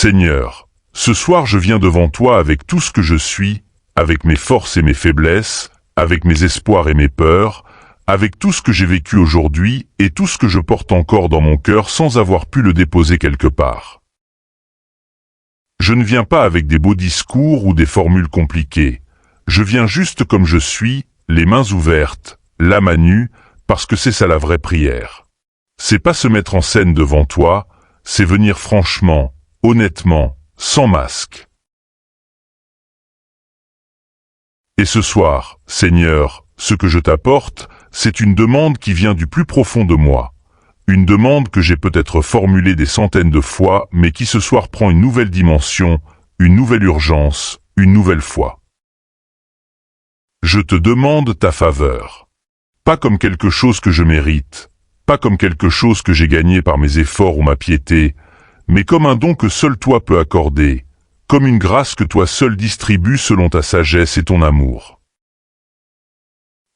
Seigneur, ce soir je viens devant toi avec tout ce que je suis, avec mes forces et mes faiblesses, avec mes espoirs et mes peurs, avec tout ce que j'ai vécu aujourd'hui et tout ce que je porte encore dans mon cœur sans avoir pu le déposer quelque part. Je ne viens pas avec des beaux discours ou des formules compliquées. Je viens juste comme je suis, les mains ouvertes, l'âme à nu, parce que c'est ça la vraie prière. C'est pas se mettre en scène devant toi, c'est venir franchement, honnêtement, sans masque. Et ce soir, Seigneur, ce que je t'apporte, c'est une demande qui vient du plus profond de moi. Une demande que j'ai peut-être formulée des centaines de fois, mais qui ce soir prend une nouvelle dimension, une nouvelle urgence, une nouvelle foi. Je te demande ta faveur. Pas comme quelque chose que je mérite, pas comme quelque chose que j'ai gagné par mes efforts ou ma piété, mais comme un don que seul toi peux accorder, comme une grâce que toi seul distribues selon ta sagesse et ton amour.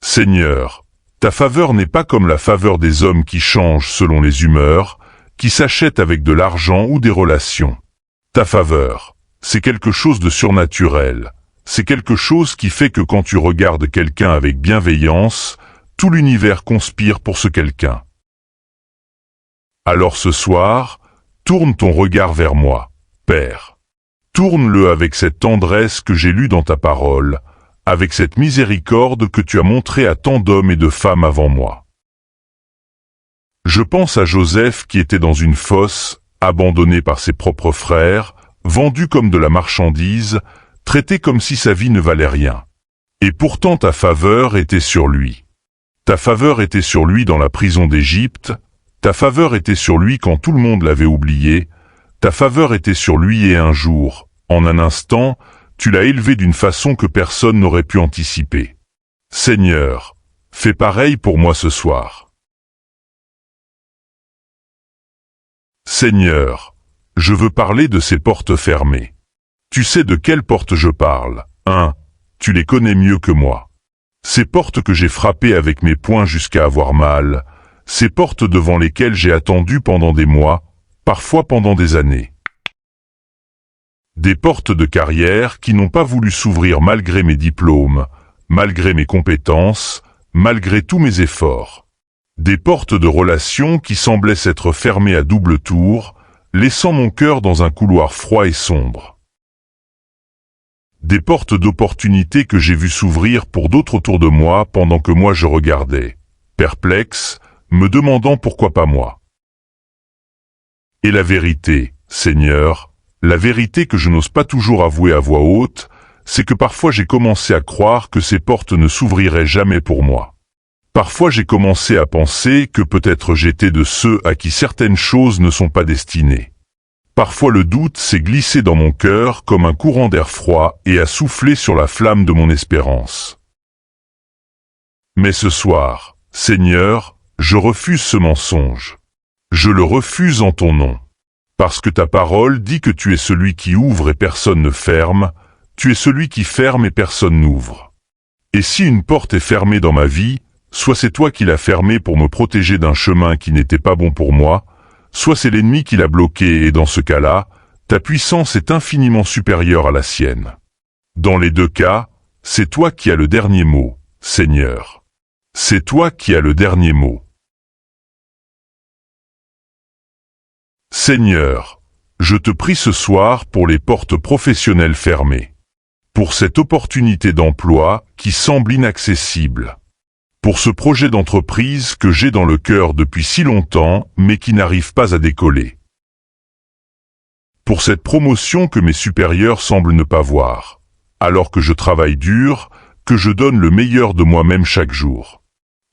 Seigneur, ta faveur n'est pas comme la faveur des hommes qui changent selon les humeurs, qui s'achètent avec de l'argent ou des relations. Ta faveur, c'est quelque chose de surnaturel, c'est quelque chose qui fait que quand tu regardes quelqu'un avec bienveillance, tout l'univers conspire pour ce quelqu'un. Alors ce soir, tourne ton regard vers moi, Père. Tourne-le avec cette tendresse que j'ai lue dans ta parole, avec cette miséricorde que tu as montrée à tant d'hommes et de femmes avant moi. Je pense à Joseph qui était dans une fosse, abandonné par ses propres frères, vendu comme de la marchandise, traité comme si sa vie ne valait rien. Et pourtant ta faveur était sur lui. Ta faveur était sur lui dans la prison d'Égypte, ta faveur était sur lui quand tout le monde l'avait oublié, ta faveur était sur lui et un jour, en un instant, tu l'as élevé d'une façon que personne n'aurait pu anticiper. Seigneur, fais pareil pour moi ce soir. Seigneur, je veux parler de ces portes fermées. Tu sais de quelles portes je parle, hein, tu les connais mieux que moi. Ces portes que j'ai frappées avec mes poings jusqu'à avoir mal, ces portes devant lesquelles j'ai attendu pendant des mois, parfois pendant des années. Des portes de carrière qui n'ont pas voulu s'ouvrir malgré mes diplômes, malgré mes compétences, malgré tous mes efforts. Des portes de relations qui semblaient s'être fermées à double tour, laissant mon cœur dans un couloir froid et sombre. Des portes d'opportunités que j'ai vues s'ouvrir pour d'autres autour de moi pendant que moi je regardais, perplexe, me demandant pourquoi pas moi. Et la vérité, Seigneur, la vérité que je n'ose pas toujours avouer à voix haute, c'est que parfois j'ai commencé à croire que ces portes ne s'ouvriraient jamais pour moi. Parfois j'ai commencé à penser que peut-être j'étais de ceux à qui certaines choses ne sont pas destinées. Parfois le doute s'est glissé dans mon cœur comme un courant d'air froid et a soufflé sur la flamme de mon espérance. Mais ce soir, Seigneur, je refuse ce mensonge. Je le refuse en ton nom. Parce que ta parole dit que tu es celui qui ouvre et personne ne ferme, tu es celui qui ferme et personne n'ouvre. Et si une porte est fermée dans ma vie, soit c'est toi qui l'as fermée pour me protéger d'un chemin qui n'était pas bon pour moi, soit c'est l'ennemi qui l'a bloquée et dans ce cas-là, ta puissance est infiniment supérieure à la sienne. Dans les deux cas, c'est toi qui as le dernier mot, Seigneur. C'est toi qui as le dernier mot. Seigneur, je te prie ce soir pour les portes professionnelles fermées, pour cette opportunité d'emploi qui semble inaccessible, pour ce projet d'entreprise que j'ai dans le cœur depuis si longtemps mais qui n'arrive pas à décoller, pour cette promotion que mes supérieurs semblent ne pas voir, alors que je travaille dur, que je donne le meilleur de moi-même chaque jour.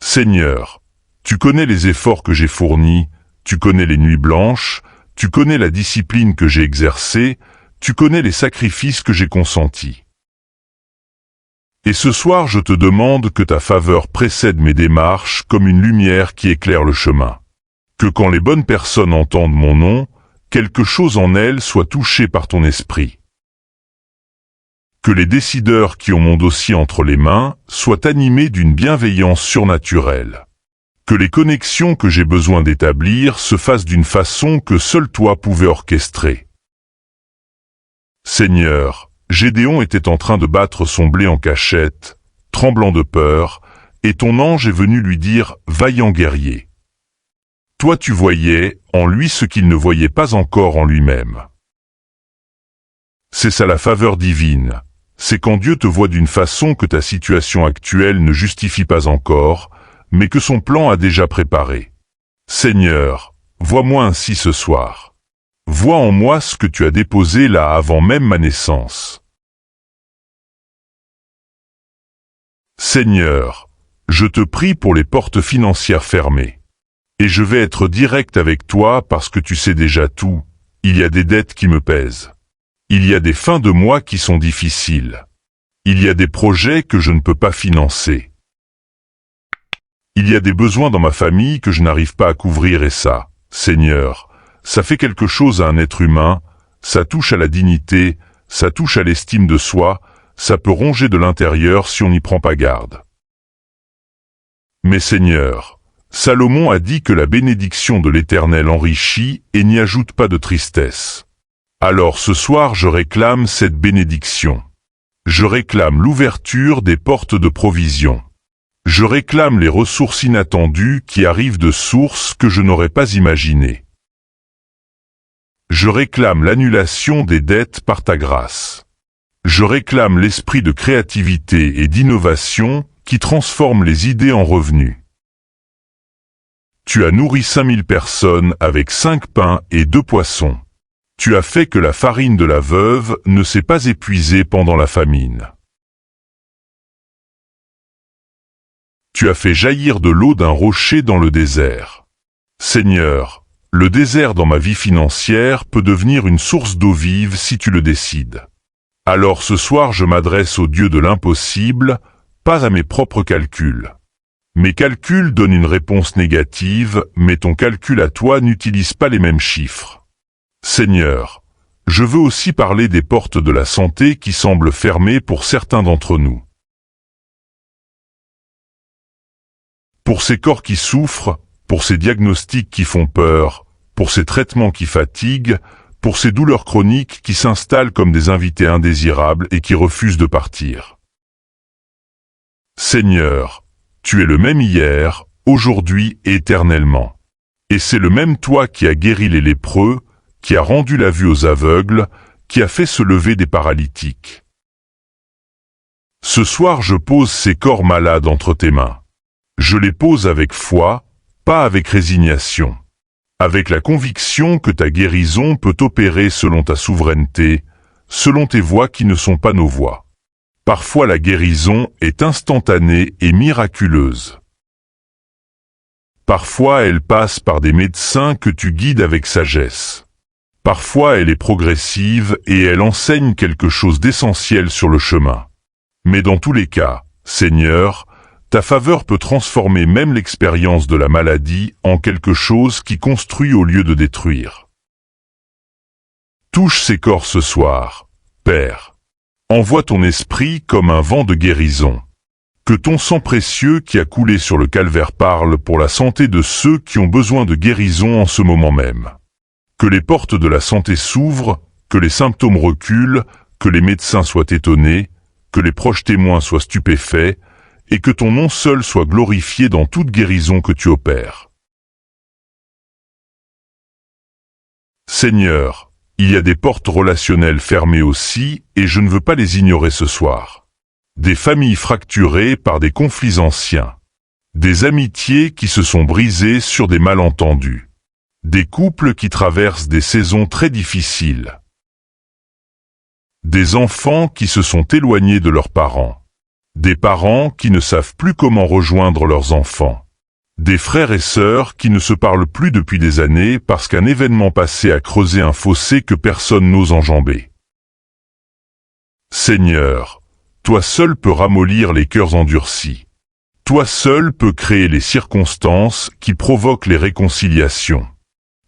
Seigneur, tu connais les efforts que j'ai fournis, tu connais les nuits blanches, tu connais la discipline que j'ai exercée, tu connais les sacrifices que j'ai consentis. Et ce soir je te demande que ta faveur précède mes démarches comme une lumière qui éclaire le chemin. Que quand les bonnes personnes entendent mon nom, quelque chose en elles soit touché par ton esprit. Que les décideurs qui ont mon dossier entre les mains soient animés d'une bienveillance surnaturelle. Que les connexions que j'ai besoin d'établir se fassent d'une façon que seul toi pouvais orchestrer. Seigneur, Gédéon était en train de battre son blé en cachette, tremblant de peur, et ton ange est venu lui dire « Vaillant guerrier ». Toi tu voyais en lui ce qu'il ne voyait pas encore en lui-même. C'est ça la faveur divine, c'est quand Dieu te voit d'une façon que ta situation actuelle ne justifie pas encore, mais que son plan a déjà préparé. Seigneur, vois-moi ainsi ce soir. Vois en moi ce que tu as déposé là avant même ma naissance. Seigneur, je te prie pour les portes financières fermées. Et je vais être direct avec toi parce que tu sais déjà tout, il y a des dettes qui me pèsent. Il y a des fins de mois qui sont difficiles. Il y a des projets que je ne peux pas financer. Il y a des besoins dans ma famille que je n'arrive pas à couvrir et ça, Seigneur, ça fait quelque chose à un être humain, ça touche à la dignité, ça touche à l'estime de soi, ça peut ronger de l'intérieur si on n'y prend pas garde. Mais Seigneur, Salomon a dit que la bénédiction de l'Éternel enrichit et n'y ajoute pas de tristesse. Alors ce soir je réclame cette bénédiction. Je réclame l'ouverture des portes de provision. Je réclame les ressources inattendues qui arrivent de sources que je n'aurais pas imaginées. Je réclame l'annulation des dettes par ta grâce. Je réclame l'esprit de créativité et d'innovation qui transforme les idées en revenus. Tu as nourri 5000 personnes avec 5 pains et 2 poissons. Tu as fait que la farine de la veuve ne s'est pas épuisée pendant la famine. Tu as fait jaillir de l'eau d'un rocher dans le désert. Seigneur, le désert dans ma vie financière peut devenir une source d'eau vive si tu le décides. Alors ce soir je m'adresse au Dieu de l'impossible, pas à mes propres calculs. Mes calculs donnent une réponse négative, mais ton calcul à toi n'utilise pas les mêmes chiffres. Seigneur, je veux aussi parler des portes de la santé qui semblent fermées pour certains d'entre nous. Pour ces corps qui souffrent, pour ces diagnostics qui font peur, pour ces traitements qui fatiguent, pour ces douleurs chroniques qui s'installent comme des invités indésirables et qui refusent de partir. Seigneur, tu es le même hier, aujourd'hui et éternellement. Et c'est le même toi qui a guéri les lépreux, qui a rendu la vue aux aveugles, qui a fait se lever des paralytiques. Ce soir je pose ces corps malades entre tes mains. Je les pose avec foi, pas avec résignation. Avec la conviction que ta guérison peut opérer selon ta souveraineté, selon tes voies qui ne sont pas nos voies. Parfois la guérison est instantanée et miraculeuse. Parfois elle passe par des médecins que tu guides avec sagesse. Parfois elle est progressive et elle enseigne quelque chose d'essentiel sur le chemin. Mais dans tous les cas, Seigneur, ta faveur peut transformer même l'expérience de la maladie en quelque chose qui construit au lieu de détruire. Touche ces corps ce soir, Père. Envoie ton esprit comme un vent de guérison. Que ton sang précieux qui a coulé sur le calvaire parle pour la santé de ceux qui ont besoin de guérison en ce moment même. Que les portes de la santé s'ouvrent, que les symptômes reculent, que les médecins soient étonnés, que les proches témoins soient stupéfaits, et que ton nom seul soit glorifié dans toute guérison que tu opères. Seigneur, il y a des portes relationnelles fermées aussi, et je ne veux pas les ignorer ce soir. Des familles fracturées par des conflits anciens. Des amitiés qui se sont brisées sur des malentendus. Des couples qui traversent des saisons très difficiles. Des enfants qui se sont éloignés de leurs parents. Des parents qui ne savent plus comment rejoindre leurs enfants. Des frères et sœurs qui ne se parlent plus depuis des années parce qu'un événement passé a creusé un fossé que personne n'ose enjamber. Seigneur, toi seul peux ramollir les cœurs endurcis. Toi seul peux créer les circonstances qui provoquent les réconciliations.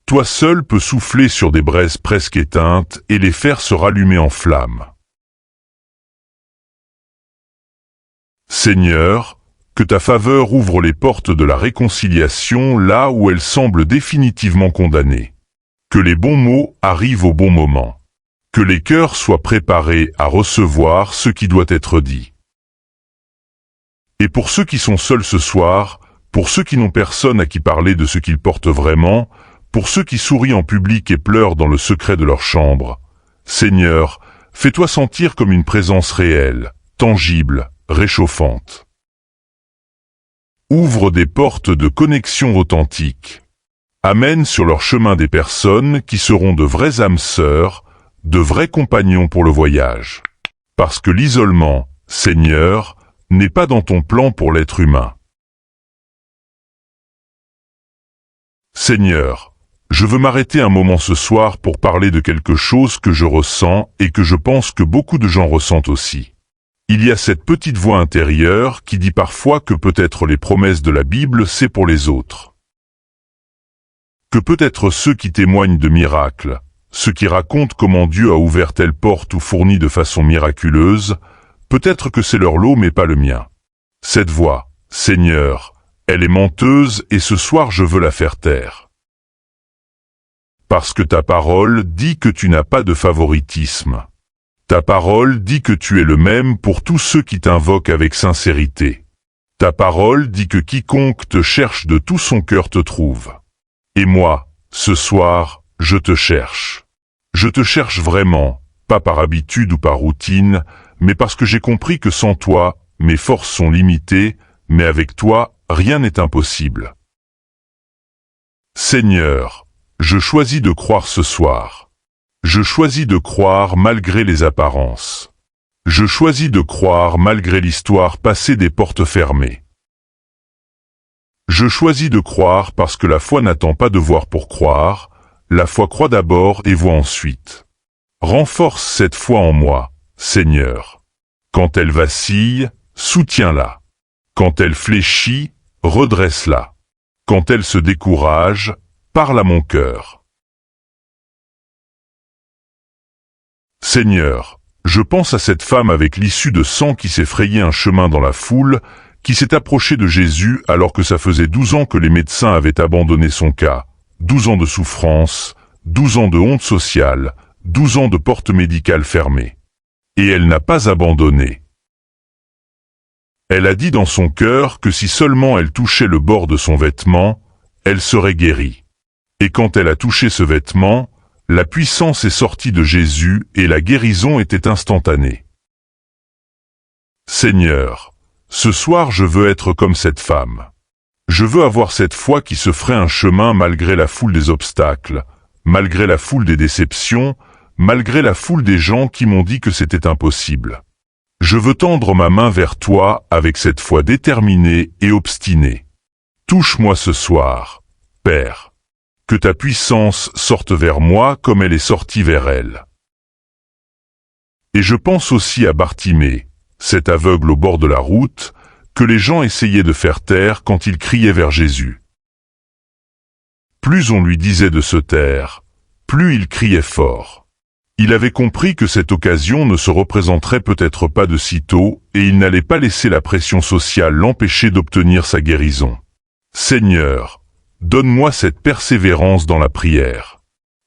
Toi seul peux souffler sur des braises presque éteintes et les faire se rallumer en flammes. Seigneur, que ta faveur ouvre les portes de la réconciliation là où elles semblent définitivement condamnées. Que les bons mots arrivent au bon moment. Que les cœurs soient préparés à recevoir ce qui doit être dit. Et pour ceux qui sont seuls ce soir, pour ceux qui n'ont personne à qui parler de ce qu'ils portent vraiment, pour ceux qui sourient en public et pleurent dans le secret de leur chambre, Seigneur, fais-toi sentir comme une présence réelle, tangible, réchauffante. Ouvre des portes de connexion authentique. Amène sur leur chemin des personnes qui seront de vraies âmes sœurs, de vrais compagnons pour le voyage. Parce que l'isolement, Seigneur, n'est pas dans ton plan pour l'être humain. Seigneur, je veux m'arrêter un moment ce soir pour parler de quelque chose que je ressens et que je pense que beaucoup de gens ressentent aussi. Il y a cette petite voix intérieure qui dit parfois que peut-être les promesses de la Bible c'est pour les autres. Que peut-être ceux qui témoignent de miracles, ceux qui racontent comment Dieu a ouvert telle porte ou fourni de façon miraculeuse, peut-être que c'est leur lot mais pas le mien. Cette voix, Seigneur, elle est menteuse et ce soir je veux la faire taire. Parce que ta parole dit que tu n'as pas de favoritisme. Ta parole dit que tu es le même pour tous ceux qui t'invoquent avec sincérité. Ta parole dit que quiconque te cherche de tout son cœur te trouve. Et moi, ce soir, je te cherche. Je te cherche vraiment, pas par habitude ou par routine, mais parce que j'ai compris que sans toi, mes forces sont limitées, mais avec toi, rien n'est impossible. Seigneur, je choisis de croire ce soir. Je choisis de croire malgré les apparences. Je choisis de croire malgré l'histoire passée des portes fermées. Je choisis de croire parce que la foi n'attend pas de voir pour croire, la foi croit d'abord et voit ensuite. Renforce cette foi en moi, Seigneur. Quand elle vacille, soutiens-la. Quand elle fléchit, redresse-la. Quand elle se décourage, parle à mon cœur. Seigneur, je pense à cette femme avec l'issue de sang qui s'est frayé un chemin dans la foule, qui s'est approchée de Jésus alors que ça faisait 12 ans que les médecins avaient abandonné son cas, 12 ans de souffrance, 12 ans de honte sociale, 12 ans de portes médicales fermées. Et elle n'a pas abandonné. Elle a dit dans son cœur que si seulement elle touchait le bord de son vêtement, elle serait guérie. Et quand elle a touché ce vêtement, la puissance est sortie de Jésus et la guérison était instantanée. Seigneur, ce soir je veux être comme cette femme. Je veux avoir cette foi qui se ferait un chemin malgré la foule des obstacles, malgré la foule des déceptions, malgré la foule des gens qui m'ont dit que c'était impossible. Je veux tendre ma main vers toi avec cette foi déterminée et obstinée. Touche-moi ce soir, Père. Que ta puissance sorte vers moi comme elle est sortie vers elle. Et je pense aussi à Bartimée, cet aveugle au bord de la route, que les gens essayaient de faire taire quand il criait vers Jésus. Plus on lui disait de se taire, plus il criait fort. Il avait compris que cette occasion ne se représenterait peut-être pas de sitôt et il n'allait pas laisser la pression sociale l'empêcher d'obtenir sa guérison. Seigneur, donne-moi cette persévérance dans la prière.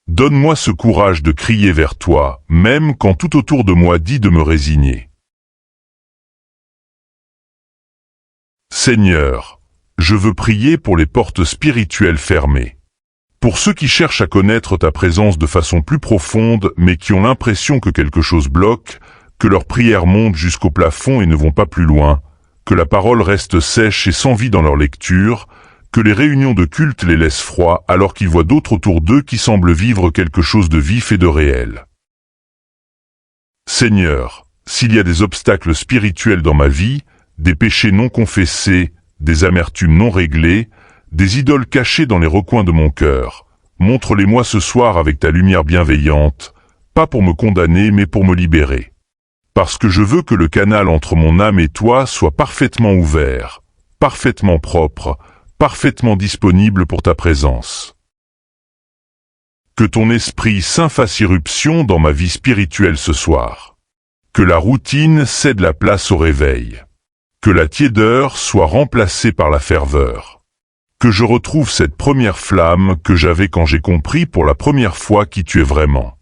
Donne-moi ce courage de crier vers toi, même quand tout autour de moi dit de me résigner. Seigneur, je veux prier pour les portes spirituelles fermées. Pour ceux qui cherchent à connaître ta présence de façon plus profonde, mais qui ont l'impression que quelque chose bloque, que leurs prières montent jusqu'au plafond et ne vont pas plus loin, que la parole reste sèche et sans vie dans leur lecture, que les réunions de culte les laissent froids alors qu'ils voient d'autres autour d'eux qui semblent vivre quelque chose de vif et de réel. Seigneur, s'il y a des obstacles spirituels dans ma vie, des péchés non confessés, des amertumes non réglées, des idoles cachées dans les recoins de mon cœur, montre-les-moi ce soir avec ta lumière bienveillante, pas pour me condamner mais pour me libérer. Parce que je veux que le canal entre mon âme et toi soit parfaitement ouvert, parfaitement propre, parfaitement disponible pour ta présence. Que ton Esprit Saint fasse irruption dans ma vie spirituelle ce soir. Que la routine cède la place au réveil. Que la tiédeur soit remplacée par la ferveur. Que je retrouve cette première flamme que j'avais quand j'ai compris pour la première fois qui tu es vraiment.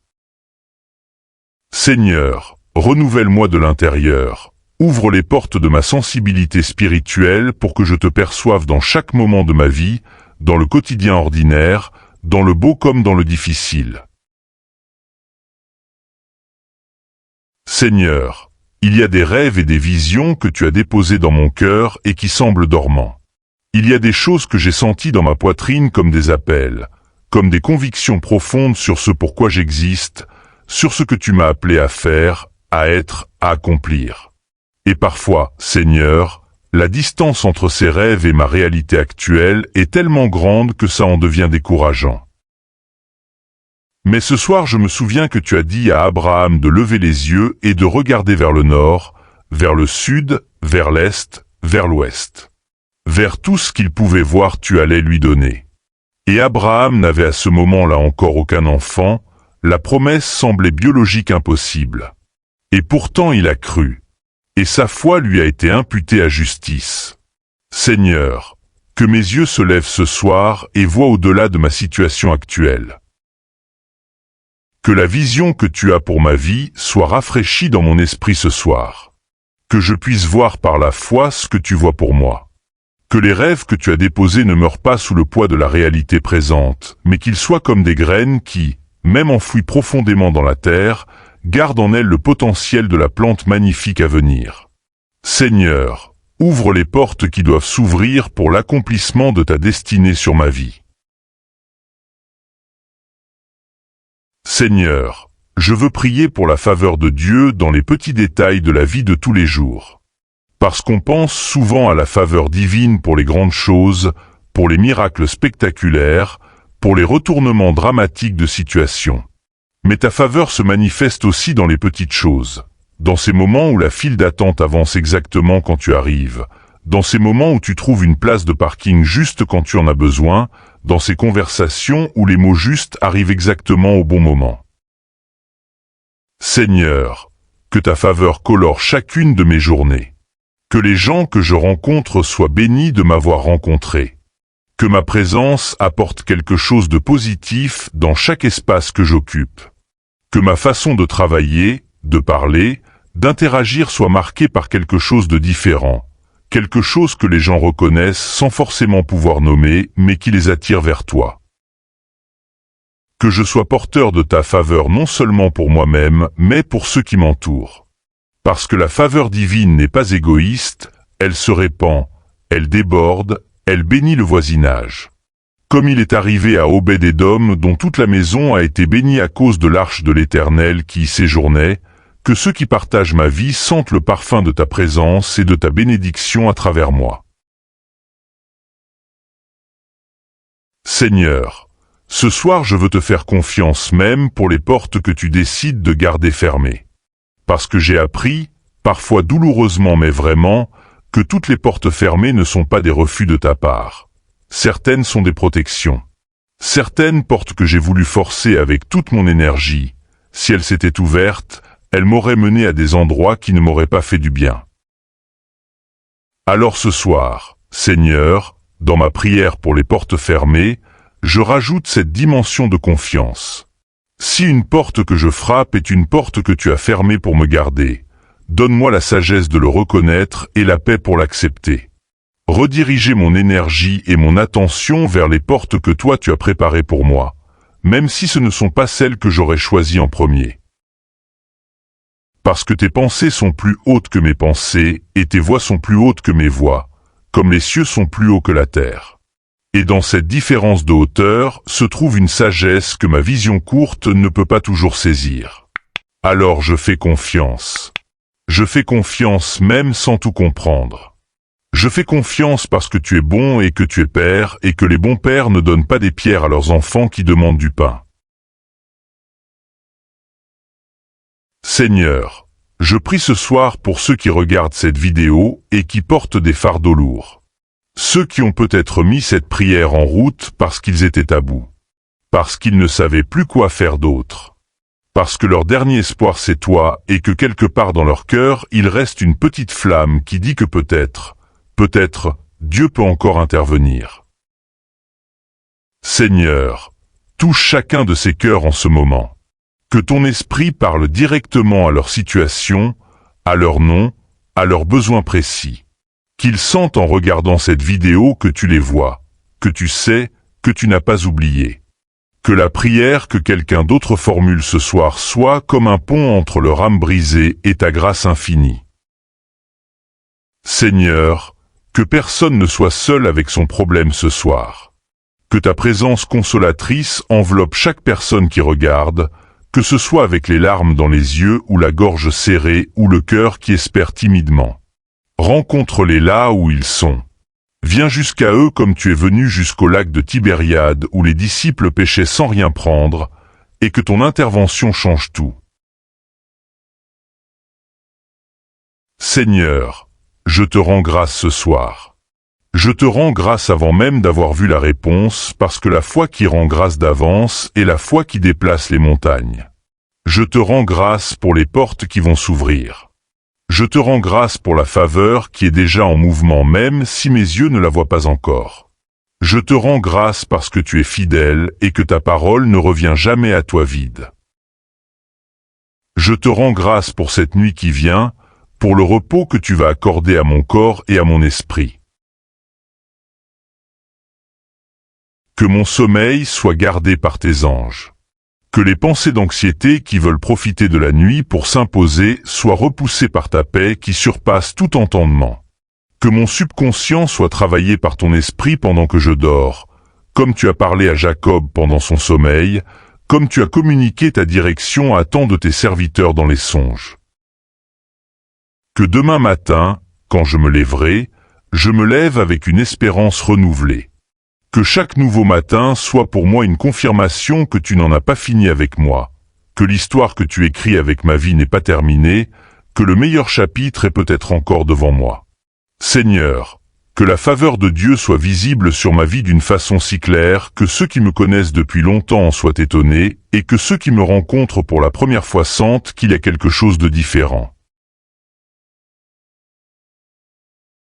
Seigneur, renouvelle-moi de l'intérieur. Ouvre les portes de ma sensibilité spirituelle pour que je te perçoive dans chaque moment de ma vie, dans le quotidien ordinaire, dans le beau comme dans le difficile. Seigneur, il y a des rêves et des visions que tu as déposés dans mon cœur et qui semblent dormants. Il y a des choses que j'ai senties dans ma poitrine comme des appels, comme des convictions profondes sur ce pourquoi j'existe, sur ce que tu m'as appelé à faire, à être, à accomplir. Et parfois, Seigneur, la distance entre ces rêves et ma réalité actuelle est tellement grande que ça en devient décourageant. Mais ce soir je me souviens que tu as dit à Abraham de lever les yeux et de regarder vers le nord, vers le sud, vers l'est, vers l'ouest. Vers tout ce qu'il pouvait voir tu allais lui donner. Et Abraham n'avait à ce moment-là encore aucun enfant, la promesse semblait biologique impossible. Et pourtant il a cru. Et sa foi lui a été imputée à justice. Seigneur, que mes yeux se lèvent ce soir et voient au-delà de ma situation actuelle. Que la vision que tu as pour ma vie soit rafraîchie dans mon esprit ce soir. Que je puisse voir par la foi ce que tu vois pour moi. Que les rêves que tu as déposés ne meurent pas sous le poids de la réalité présente, mais qu'ils soient comme des graines qui, même enfouies profondément dans la terre, gardent en elles le potentiel de la plante magnifique à venir. Seigneur, ouvre les portes qui doivent s'ouvrir pour l'accomplissement de ta destinée sur ma vie. Seigneur, je veux prier pour la faveur de Dieu dans les petits détails de la vie de tous les jours. Parce qu'on pense souvent à la faveur divine pour les grandes choses, pour les miracles spectaculaires, pour les retournements dramatiques de situation. Mais ta faveur se manifeste aussi dans les petites choses, dans ces moments où la file d'attente avance exactement quand tu arrives, dans ces moments où tu trouves une place de parking juste quand tu en as besoin, dans ces conversations où les mots justes arrivent exactement au bon moment. Seigneur, que ta faveur colore chacune de mes journées. Que les gens que je rencontre soient bénis de m'avoir rencontré. Que ma présence apporte quelque chose de positif dans chaque espace que j'occupe. Que ma façon de travailler, de parler, d'interagir soit marquée par quelque chose de différent. Quelque chose que les gens reconnaissent sans forcément pouvoir nommer, mais qui les attire vers toi. Que je sois porteur de ta faveur non seulement pour moi-même, mais pour ceux qui m'entourent. Parce que la faveur divine n'est pas égoïste, elle se répand, elle déborde, elle bénit le voisinage. Comme il est arrivé à Obed-Édom dont toute la maison a été bénie à cause de l'arche de l'Éternel qui y séjournait, que ceux qui partagent ma vie sentent le parfum de ta présence et de ta bénédiction à travers moi. Seigneur, ce soir je veux te faire confiance même pour les portes que tu décides de garder fermées. Parce que j'ai appris, parfois douloureusement mais vraiment, que toutes les portes fermées ne sont pas des refus de ta part. Certaines sont des protections. Certaines portes que j'ai voulu forcer avec toute mon énergie, si elles s'étaient ouvertes, elles m'auraient mené à des endroits qui ne m'auraient pas fait du bien. Alors ce soir, Seigneur, dans ma prière pour les portes fermées, je rajoute cette dimension de confiance. Si une porte que je frappe est une porte que tu as fermée pour me garder, donne-moi la sagesse de le reconnaître et la paix pour l'accepter. Rediriger mon énergie et mon attention vers les portes que toi tu as préparées pour moi, même si ce ne sont pas celles que j'aurais choisies en premier. Parce que tes pensées sont plus hautes que mes pensées, et tes voies sont plus hautes que mes voies, comme les cieux sont plus hauts que la terre. Et dans cette différence de hauteur se trouve une sagesse que ma vision courte ne peut pas toujours saisir. Alors je fais confiance. Je fais confiance même sans tout comprendre. Je fais confiance parce que tu es bon et que tu es père et que les bons pères ne donnent pas des pierres à leurs enfants qui demandent du pain. Seigneur, je prie ce soir pour ceux qui regardent cette vidéo et qui portent des fardeaux lourds. Ceux qui ont peut-être mis cette prière en route parce qu'ils étaient à bout. Parce qu'ils ne savaient plus quoi faire d'autre. Parce que leur dernier espoir c'est toi et que quelque part dans leur cœur il reste une petite flamme qui dit que peut-être, Dieu peut encore intervenir. Seigneur, touche chacun de ces cœurs en ce moment. Que ton esprit parle directement à leur situation, à leur nom, à leurs besoins précis. Qu'ils sentent en regardant cette vidéo que tu les vois, que tu sais, que tu n'as pas oublié. Que la prière que quelqu'un d'autre formule ce soir soit comme un pont entre leur âme brisée et ta grâce infinie. Seigneur, que personne ne soit seul avec son problème ce soir. Que ta présence consolatrice enveloppe chaque personne qui regarde, que ce soit avec les larmes dans les yeux ou la gorge serrée ou le cœur qui espère timidement. Rencontre-les là où ils sont. Viens jusqu'à eux comme tu es venu jusqu'au lac de Tibériade où les disciples pêchaient sans rien prendre, et que ton intervention change tout. Seigneur, je te rends grâce ce soir. Je te rends grâce avant même d'avoir vu la réponse, parce que la foi qui rend grâce d'avance est la foi qui déplace les montagnes. Je te rends grâce pour les portes qui vont s'ouvrir. Je te rends grâce pour la faveur qui est déjà en mouvement même si mes yeux ne la voient pas encore. Je te rends grâce parce que tu es fidèle et que ta parole ne revient jamais à toi vide. Je te rends grâce pour cette nuit qui vient, pour le repos que tu vas accorder à mon corps et à mon esprit. Que mon sommeil soit gardé par tes anges. Que les pensées d'anxiété qui veulent profiter de la nuit pour s'imposer soient repoussées par ta paix qui surpasse tout entendement. Que mon subconscient soit travaillé par ton esprit pendant que je dors, comme tu as parlé à Jacob pendant son sommeil, comme tu as communiqué ta direction à tant de tes serviteurs dans les songes. Que demain matin, quand je me lèverai, je me lève avec une espérance renouvelée. Que chaque nouveau matin soit pour moi une confirmation que tu n'en as pas fini avec moi, que l'histoire que tu écris avec ma vie n'est pas terminée, que le meilleur chapitre est peut-être encore devant moi. Seigneur, que la faveur de Dieu soit visible sur ma vie d'une façon si claire que ceux qui me connaissent depuis longtemps en soient étonnés et que ceux qui me rencontrent pour la première fois sentent qu'il y a quelque chose de différent.